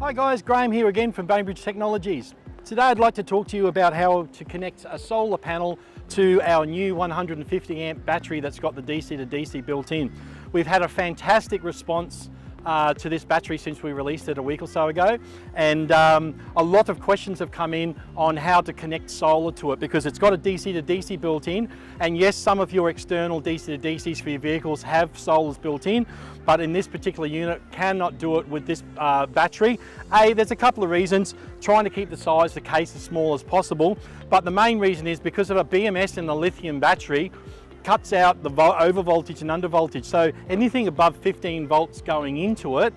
Hi guys, Graham here again from Baintech Technologies. Today I'd like to talk to you about how to connect a solar panel to our new 150 amp battery that's got the DC to DC built in. We've had a fantastic response to this battery since we released it a week or so ago, and a lot of questions have come in on how to connect solar to it because it's got a DC to DC built in, and yes, some of your external DC to DCs for your vehicles have solars built in, but in this particular unit cannot do it with this battery. There's a couple of reasons: trying to keep the size of the case as small as possible, but the main reason is because of a BMS in the lithium battery cuts out the over voltage and under voltage. So anything above 15 volts going into it,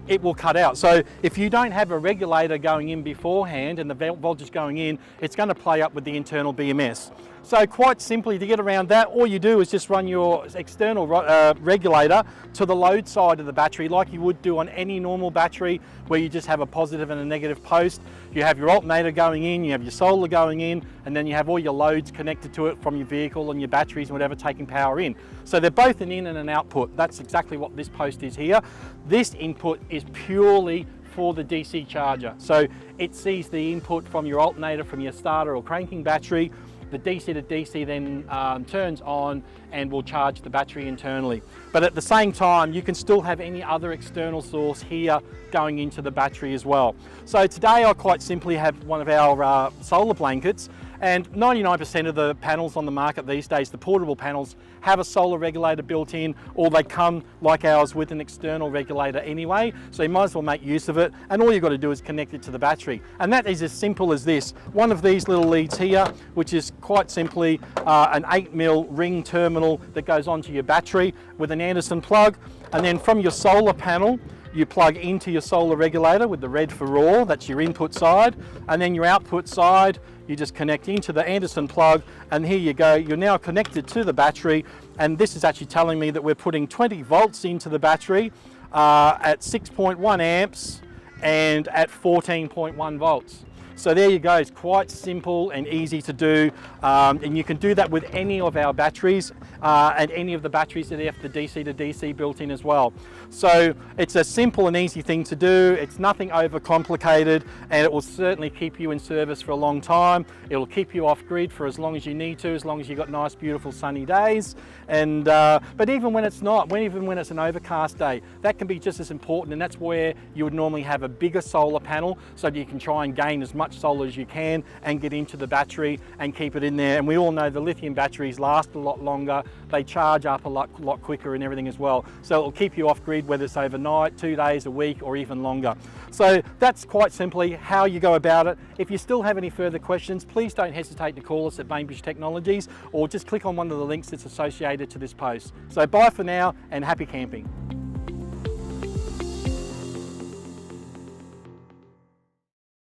it will cut out. So if you don't have a regulator going in beforehand and the voltage going in, it's going to play up with the internal BMS. So quite simply, to get around that, all you do is just run your external regulator to the load side of the battery like you would do on any normal battery, where you just have a positive and a negative post. You have your alternator going in, you have your solar going in, and then you have all your loads connected to it from your vehicle and your batteries and whatever taking power in. So they're both an in and an output. That's exactly what this post is here. This input is purely for the DC charger. So it sees the input from your alternator, from your starter or cranking battery. The DC to DC then turns on and will charge the battery internally. But at the same time, you can still have any other external source here going into the battery as well. So today I quite simply have one of our solar blankets, and 99% of the panels on the market these days, the portable panels, have a solar regulator built in, or they come like ours with an external regulator anyway, so you might as well make use of it, and all you've got to do is connect it to the battery. And that is as simple as this. One of these little leads here, which is quite simply an 8mm ring terminal that goes onto your battery with an Anderson plug, and then from your solar panel, you plug into your solar regulator with the red for raw, that's your input side, and then your output side, you just connect into the Anderson plug, and here you go, you're now connected to the battery, and this is actually telling me that we're putting 20 volts into the battery at 6.1 amps and at 14.1 volts. So there you go, it's quite simple and easy to do, and you can do that with any of our batteries and any of the batteries that have the DC to DC built in as well. So it's a simple and easy thing to do. It's nothing overcomplicated, and it will certainly keep you in service for a long time. It'll keep you off grid for as long as you need to, as long as you've got nice, beautiful sunny days. And but even when it's not, even when it's an overcast day, that can be just as important, and that's where you would normally have a bigger solar panel so that you can try and gain as much solar as you can and get into the battery and keep it in there. And we all know the lithium batteries last a lot longer, they charge up a lot quicker and everything as well. So it'll keep you off grid whether it's overnight, 2 days, a week, or even longer. So that's quite simply how you go about it. If you still have any further questions, please don't hesitate to call us at Baintech Technologies, or just click on one of the links that's associated to this post. So bye for now, and happy camping.